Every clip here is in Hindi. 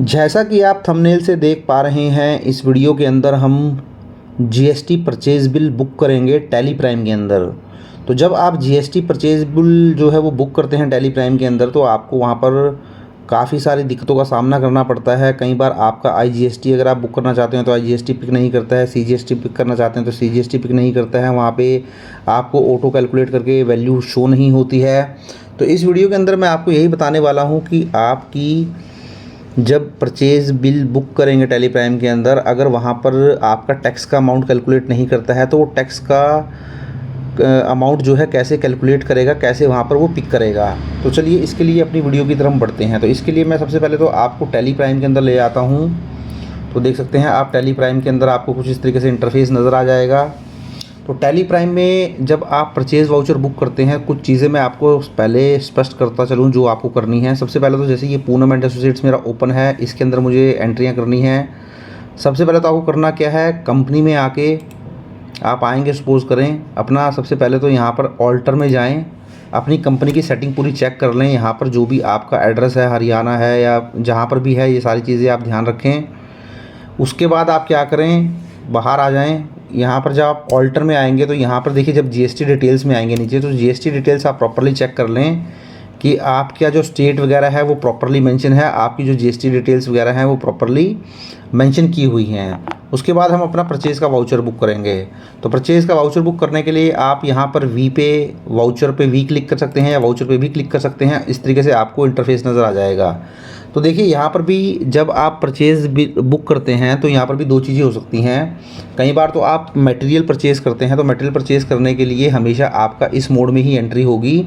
जैसा कि आप थंबनेल से देख पा रहे हैं, इस वीडियो के अंदर हम जीएसटी परचेज़ बिल बुक करेंगे टैली प्राइम के अंदर। तो जब आप जीएसटी परचेज़ बिल जो है वो बुक करते हैं टैली प्राइम के अंदर, तो आपको वहाँ पर काफ़ी सारी दिक्कतों का सामना करना पड़ता है। कई बार आपका आईजीएसटी अगर आप बुक करना चाहते हैं तो आईजीएसटी पिक नहीं करता है, सीजीएसटी पिक करना चाहते हैं तो सीजीएसटी पिक नहीं करता है। वहाँ पे आपको ऑटो कैलकुलेट करके वैल्यू शो नहीं होती है। तो इस वीडियो के अंदर मैं आपको यही बताने वाला हूँ कि आपकी जब परचेज़ बिल बुक करेंगे टैली प्राइम के अंदर, अगर वहाँ पर आपका टैक्स का अमाउंट कैलकुलेट नहीं करता है तो वो टैक्स का अमाउंट जो है कैसे कैलकुलेट करेगा, कैसे वहाँ पर वो पिक करेगा। तो चलिए इसके लिए अपनी वीडियो की तरफ बढ़ते हैं। तो इसके लिए मैं सबसे पहले तो आपको टैली प्राइम के अंदर ले आता हूँ। तो देख सकते हैं आप टैली प्राइम के अंदर आपको कुछ इस तरीके से इंटरफेस नज़र आ जाएगा। तो टैली प्राइम में जब आप परचेज़ वाउचर बुक करते हैं, कुछ चीज़ें मैं आपको पहले स्पष्ट करता चलूँ जो आपको करनी है। सबसे पहले तो जैसे ये पूनम एंड एसोसिएट्स मेरा ओपन है, इसके अंदर मुझे एंट्रियाँ करनी हैं। सबसे पहले तो आपको करना क्या है, कंपनी में आके आप आएंगे, सपोज़ करें अपना, सबसे पहले तो यहाँ पर ऑल्टर में जाएँ, अपनी कंपनी की सेटिंग पूरी चेक कर लें। यहाँ पर जो भी आपका एड्रेस है, हरियाणा है या जहाँ पर भी है, ये सारी चीज़ें आप ध्यान रखें। उसके बाद आप क्या करें, बाहर आ जाएँ। यहाँ पर जब आप ऑल्टर में आएंगे तो यहाँ पर देखिए, जब जीएसटी डिटेल्स में आएंगे नीचे, तो जीएसटी डिटेल्स आप प्रॉपर्ली चेक कर लें कि आपका जो स्टेट वगैरह है वो प्रॉपर्ली मेंशन है, आपकी जो जीएसटी डिटेल्स वगैरह हैं वो प्रॉपर्ली मेंशन की हुई हैं। उसके बाद हम अपना परचेज़ का वाउचर बुक करेंगे। तो परचेज़ का वाउचर बुक करने के लिए आप यहाँ पर वी पे, वाउचर पे वी क्लिक कर सकते हैं या वाउचर पे भी क्लिक कर सकते हैं। इस तरीके से आपको इंटरफेस नज़र आ जाएगा। तो देखिए यहाँ पर भी जब आप परचेज़ बुक करते हैं तो यहाँ पर भी दो चीज़ें हो सकती हैं। कई बार तो आप मटेरियल परचेज़ करते हैं, तो मटेरियल परचेज़ करने के लिए हमेशा आपका इस मोड में ही एंट्री होगी।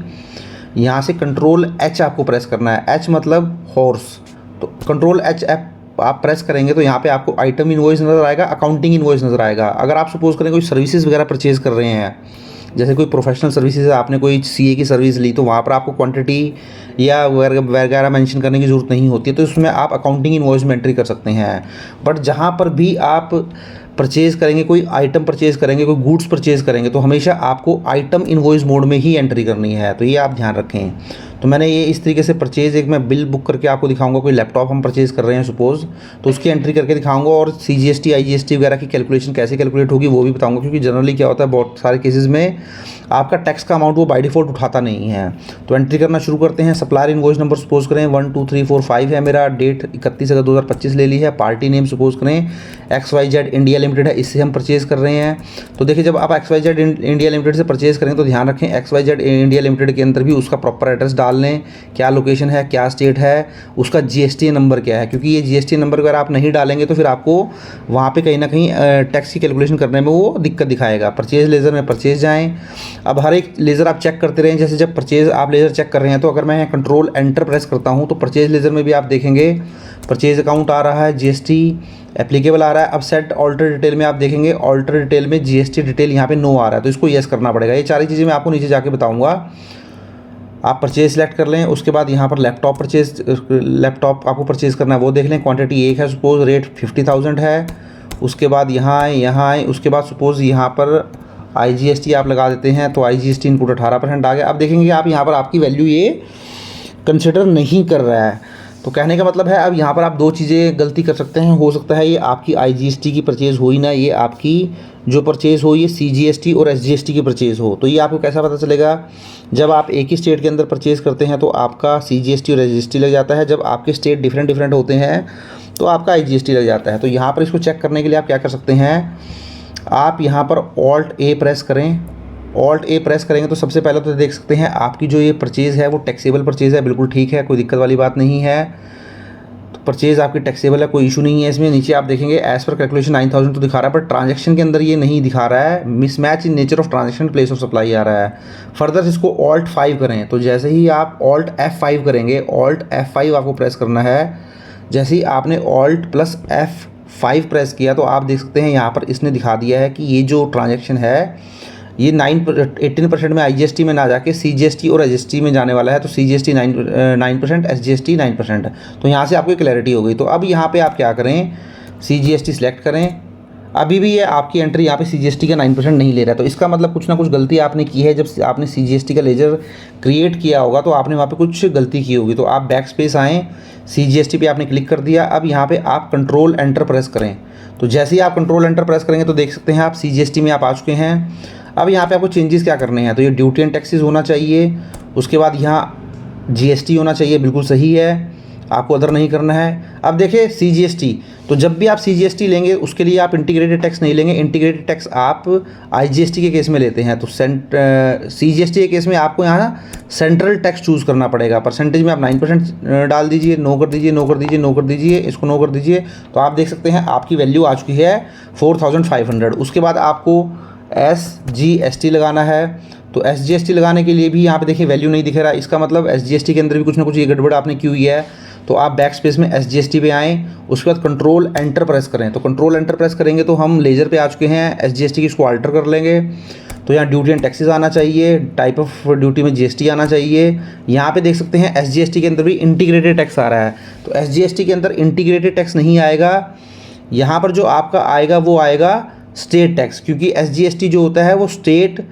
यहाँ से कंट्रोल एच आपको प्रेस करना है, एच मतलब हॉर्स। तो कंट्रोल एच आप प्रेस करेंगे तो यहाँ पे आपको आइटम इनवॉइस नज़र आएगा, अकाउंटिंग इनवॉइस नज़र आएगा। अगर आप सपोज़ करें कोई सर्विसेज वगैरह परचेज़ कर रहे हैं, जैसे कोई प्रोफेशनल सर्विसेज है, आपने कोई सीए की सर्विस ली, तो वहाँ पर आपको क्वांटिटी या वगैरह मेंशन करने की ज़रूरत नहीं होती है, तो इसमें आप अकाउंटिंग इनवॉइस में एंट्री कर सकते हैं। बट जहाँ पर भी आप परचेज़ करेंगे, कोई आइटम परचेज़ करेंगे, कोई गुड्स परचेज़ करेंगे, तो हमेशा आपको आइटम इनवॉइस मोड में ही एंट्री करनी है। तो ये आप ध्यान रखें। तो मैंने ये इस तरीके से परचेज़, एक मैं बिल बुक करके आपको दिखाऊंगा। कोई लैपटॉप हम परचेज़ कर रहे हैं सपोज़, तो उसकी एंट्री करके दिखाऊंगा, और सीजीएसटी आईजीएसटी वगैरह की कैलकुलेशन कैसे कैलकुलेट होगी वो भी बताऊंगा। क्योंकि जनरली क्या होता है, बहुत सारे केसेस में आपका टैक्स का अमाउंट वो बाय डिफ़ॉल्ट उठाता नहीं है। तो एंट्री करना शुरू करते हैं। सप्लायर इनवॉइस नंबर सपोज़ करें 1 2 3 4 5 है मेरा, डेट 31 अगस्त 2025 ले ली है। पार्टी नेम सपोज़ करें XYZ इंडिया लिमिटेड है, इससे हम परचेज़ कर रहे हैं। तो देखिए, जब आप XYZ इंडिया लिमिटेड से परचेज़ करें तो ध्यान रखें XYZ इंडिया लिमिटेड के अंदर भी उसका प्रॉपर एड्रेस डाल लें, क्या लोकेशन है, क्या स्टेट है, उसका जीएसटी नंबर क्या है। क्योंकि ये जीएसटी नंबर अगर आप नहीं डालेंगे तो फिर आपको वहाँ पे कहीं ना कहीं टैक्स की कैलकुलेशन करने में वो दिक्कत दिखाएगा। परचेज़ लेज़र में परचेज़ जाएँ। अब हर एक लेज़र आप चेक करते रहें। जैसे जब परचेज़ आप लेज़र चेक कर रहे हैं, तो अगर मैं कंट्रोल एंटर प्रेस करता हूँ तो परचेज़ लेज़र में भी आप देखेंगे परचेज़ अकाउंट आ रहा है, जीएसटी एप्लीकेबल आ रहा है। अब सेट ऑल्टर डिटेल में आप देखेंगे, ऑल्टर डिटेल में जीएसटी डिटेल यहाँ पे नो आ रहा है, तो इसको येस करना पड़ेगा। ये सारी चीज़ें मैं आपको नीचे जाके बताऊँगा। आप परचेज़ सेलेक्ट कर लें। उसके बाद यहाँ पर लैपटॉप आपको परचेज़ करना है, वो देख लें। क्वांटिटी एक है, सपोज़ रेट 50,000 है। उसके बाद यहाँ आए। उसके बाद सपोज़ यहाँ पर आईजीएसटी आप लगा देते हैं, तो आईजीएसटी इनपुट 18% आ गया। अब देखेंगे आप यहाँ पर आपकी वैल्यू ये कंसिडर नहीं कर रहा है। तो कहने का मतलब है, अब यहाँ पर आप दो चीज़ें गलती कर सकते हैं। हो सकता है ये आपकी आईजीएसटी की परचेज़ हो ही ना, ये आपकी जो परचेज़ हो ये सीजीएसटी और एसजीएसटी की परचेज़ हो। तो ये आपको कैसा पता चलेगा, जब आप एक ही स्टेट के अंदर परचेज़ करते हैं तो आपका सीजीएसटी और एसजीएसटी लग जाता है। जब आपके स्टेट डिफरेंट होते हैं तो आपका आईजीएसटी लग जाता है। तो यहाँ पर इसको चेक करने के लिए आप क्या कर सकते हैं, आप यहाँ पर ऑल्ट ए प्रेस करें। ऑल्ट ए प्रेस करेंगे तो सबसे पहले तो देख सकते हैं आपकी जो ये परचेज़ है वो टैक्सेबल परचेज़ है, बिल्कुल ठीक है, कोई दिक्कत वाली बात नहीं है। तो परचेज़ आपकी टैक्सेबल है, कोई इशू नहीं है इसमें। नीचे आप देखेंगे एज़ पर कैलकुलेशन 9000 तो दिखा रहा है, पर ट्रांजैक्शन के अंदर ये नहीं दिखा रहा है। Mismatch in nature of transaction, place of supply आ रहा है। फर्दर इसको ऑल्ट 5 करें। तो जैसे ही आप ऑल्ट F5 करेंगे, ऑल्ट F5 आपको प्रेस करना है। जैसे ही आपने ऑल्ट प्लस F5 प्रेस किया तो आप देख सकते हैं यहाँ पर इसने दिखा दिया है कि ये जो ट्रांजैक्शन है ये 18% में आईजीएसटी में ना जाके सीजीएसटी और एसजीएसटी में जाने वाला है। तो सीजीएसटी 9%, एसजीएसटी 9%। तो यहाँ से आपको क्लैरिटी हो गई। तो अब यहाँ पे आप क्या करें, सीजीएसटी सिलेक्ट करें। अभी भी ये आपकी एंट्री यहाँ पे CGST का 9% नहीं ले रहा है। तो इसका मतलब कुछ ना कुछ गलती आपने की है। जब आपने CGST का लेजर क्रिएट किया होगा तो आपने वहाँ पे कुछ गलती की होगी। तो आप बैक स्पेस आएँ, CGST पे आपने क्लिक कर दिया। अब यहाँ पे आप कंट्रोल एंटर प्रेस करें। तो जैसे ही आप कंट्रोल एंटर प्रेस करेंगे तो देख सकते हैं आप CGST में आप आ चुके हैं। अब यहाँ पे आपको चेंजेस क्या करने हैं, तो ये ड्यूटी एंड टैक्सेस होना चाहिए, उसके बाद यहाँ GST होना चाहिए, बिल्कुल सही है, आपको अदर नहीं करना है। अब देखिए CGST, तो जब भी आप CGST लेंगे उसके लिए आप इंटीग्रेटेड टैक्स नहीं लेंगे। इंटीग्रेटेड टैक्स आप IGST के केस में लेते हैं। तो CGST के केस में आपको यहाँ सेंट्रल टैक्स चूज़ करना पड़ेगा। परसेंटेज में आप 9% डाल दीजिए, नो कर दीजिए, नो कर दीजिए, नो कर दीजिए, इसको नो कर दीजिए। तो आप देख सकते हैं आपकी वैल्यू आ चुकी है 4500। उसके बाद आपको SGST लगाना है। तो SGST लगाने के लिए भी यहाँ पे देखिए वैल्यू नहीं दिख रहा। इसका मतलब SGST के अंदर भी कुछ ना कुछ ये गड़बड़ आपने की हुई है। तो आप बैक स्पेस में SGST पे आएँ, उसके बाद कंट्रोल एंटर प्रेस करें। तो कंट्रोल एंटर प्रेस करेंगे तो हम लेजर पे आ चुके हैं। SGST की इसको अल्टर कर लेंगे। तो यहाँ ड्यूटी एंड टैक्सेस आना चाहिए, टाइप ऑफ ड्यूटी में GST आना चाहिए। यहाँ पे देख सकते हैं SGST के अंदर भी इंटीग्रेटेड टैक्स आ रहा है। तो SGST के अंदर इंटीग्रेटेड टैक्स नहीं आएगा। यहाँ पर जो आपका आएगा वो आएगा स्टेट टैक्स, क्योंकि SGST जो होता है वो state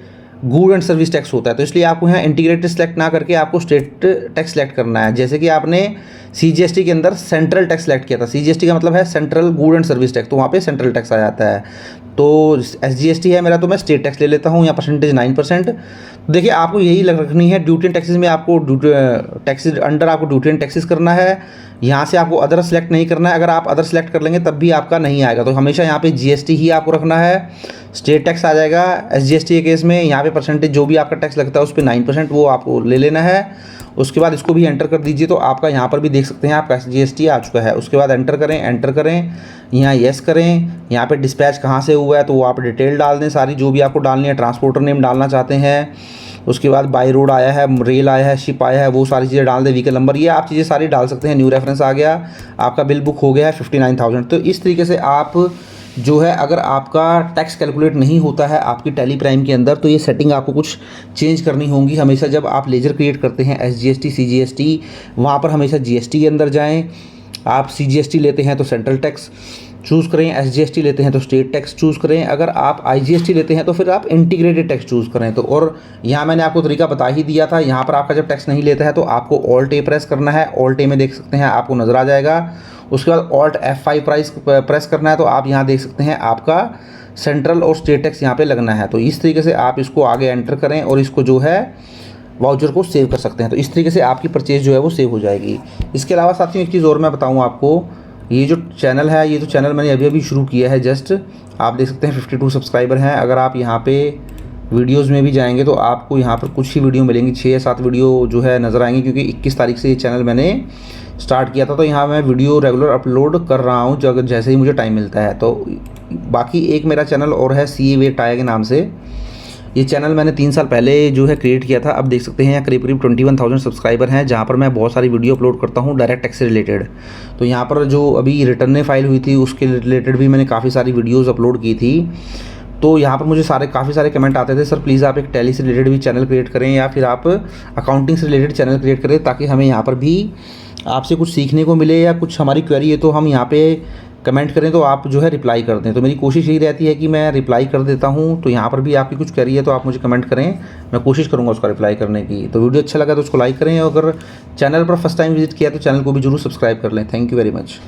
good and service tax होता है। तो इसलिए आपको यहाँ इंटीग्रेटेड सेलेक्ट ना करके आपको स्टेट टैक्स सेलेक्ट करना है। जैसे कि आपने CGST के अंदर सेंट्रल टैक्स सेलेक्ट किया था। CGST का मतलब है central good and service tax, तो वहाँ पे सेंट्रल टैक्स आ जाता है। तो SGST है मेरा, तो मैं स्टेट टैक्स ले लेता हूँ। यहाँ परसेंटेज 9%। तो देखिए आपको यही रखनी है। ड्यूटी एंड टैक्सेस में आपको टैक्सेस अंडर आपको ड्यूटी एंड टैक्सेस करना है। यहाँ से आपको अदर सेलेक्ट नहीं करना है। अगर आप अदर सेलेक्ट कर लेंगे तब भी आपका नहीं आएगा। तो हमेशा यहाँ पे GST ही आपको रखना है। स्टेट टैक्स आ जाएगा SGST के केस में। यहाँ पे परसेंटेज जो भी आपका टैक्स लगता है उस पर 9% वो आपको ले लेना है। उसके बाद इसको भी एंटर कर दीजिए। तो आपका यहाँ पर भी देख सकते हैं आपका GST आ चुका है। उसके बाद एंटर करें, यहाँ येस करें। यहाँ पे डिस्पैच कहाँ से हुआ है तो वो आप डिटेल डाल दें सारी, जो भी आपको डालनी है। ट्रांसपोर्टर नेम डालना चाहते हैं, उसके बाद बाई रोड आया है, रेल आया है, शिप आया है, वो सारी चीज़ें डाल दें। व्हीकल नंबर, ये आप चीज़ें सारी डाल सकते हैं। न्यू रेफरेंस आ गया, आपका बिल बुक हो गया है 59,000। तो इस तरीके से आप जो है, अगर आपका टैक्स कैलकुलेट नहीं होता है आपकी टैली प्राइम के अंदर, तो ये सेटिंग आपको कुछ चेंज करनी होंगी। हमेशा जब आप लेजर क्रिएट करते हैं SGST CGST, वहाँ पर हमेशा GST के अंदर जाएँ। आप CGST लेते हैं तो सेंट्रल टैक्स चूज़ करें, SGST लेते हैं तो स्टेट टैक्स चूज़ करें, अगर आप IGST लेते हैं तो फिर आप इंटीग्रेटेड टैक्स चूज़ करें। तो और यहाँ मैंने आपको तरीका बता ही दिया था। यहाँ पर आपका जब टैक्स नहीं लेता है तो आपको Alt A प्रेस करना है। Alt A में देख सकते हैं आपको नज़र आ जाएगा। उसके बाद Alt F5 प्रेस करना है। तो आप यहाँ देख सकते हैं आपका सेंट्रल और स्टेट टैक्स यहाँ पर लगना है। तो इस तरीके से आप इसको आगे एंटर करें और इसको जो है वाउचर को सेव कर सकते हैं। तो इस तरीके से आपकी परचेज जो है वो सेव हो जाएगी। इसके अलावा साथियों एक चीज़ और मैं बताऊँ आपको, ये जो चैनल है, ये तो चैनल मैंने अभी शुरू किया है जस्ट। आप देख सकते हैं 52 सब्सक्राइबर हैं। अगर आप यहाँ पे वीडियोस में भी जाएंगे तो आपको यहाँ पर कुछ ही वीडियो मिलेंगी, 6 या 7 वीडियो जो है नज़र आएंगी, क्योंकि 21 तारीख से ये चैनल मैंने स्टार्ट किया था। तो यहाँ मैं वीडियो रेगुलर अपलोड कर रहा हूँ जैसे ही मुझे टाइम मिलता है। तो बाकी एक मेरा चैनल और है CA वे टाया के नाम से। ये चैनल मैंने 3 साल पहले जो है क्रिएट किया था। अब देख सकते हैं यहाँ करीब 21,000 सब्सक्राइबर हैं, जहाँ पर मैं बहुत सारी वीडियो अपलोड करता हूँ डायरेक्ट टैक्स से रिलेटेड। तो यहाँ पर जो अभी रिटर्न फाइल हुई थी उसके रिलेटेड भी मैंने काफ़ी सारी वीडियोज़ अपलोड की थी। तो यहाँ पर मुझे काफ़ी सारे कमेंट आते थे, सर प्लीज़ आप एक टैली से रिलेटेड भी चैनल क्रिएट करें या फिर आप अकाउंटिंग से रिलेटेड चैनल क्रिएट करें, ताकि हमें यहाँ पर भी आपसे कुछ सीखने को मिले, या कुछ हमारी क्वेरी है तो हम यहाँ पे कमेंट करें तो आप जो है रिप्लाई कर दें। तो मेरी कोशिश यही रहती है कि मैं रिप्लाई कर देता हूँ। तो यहाँ पर भी आपकी कुछ क्वेरी है तो आप मुझे कमेंट करें, मैं कोशिश करूँगा उसका रिप्लाई करने की। तो वीडियो अच्छा लगा तो उसको लाइक करें, और अगर चैनल पर फर्स्ट टाइम विजिट किया तो चैनल को भी जरूर सब्सक्राइब कर लें। Thank you very much.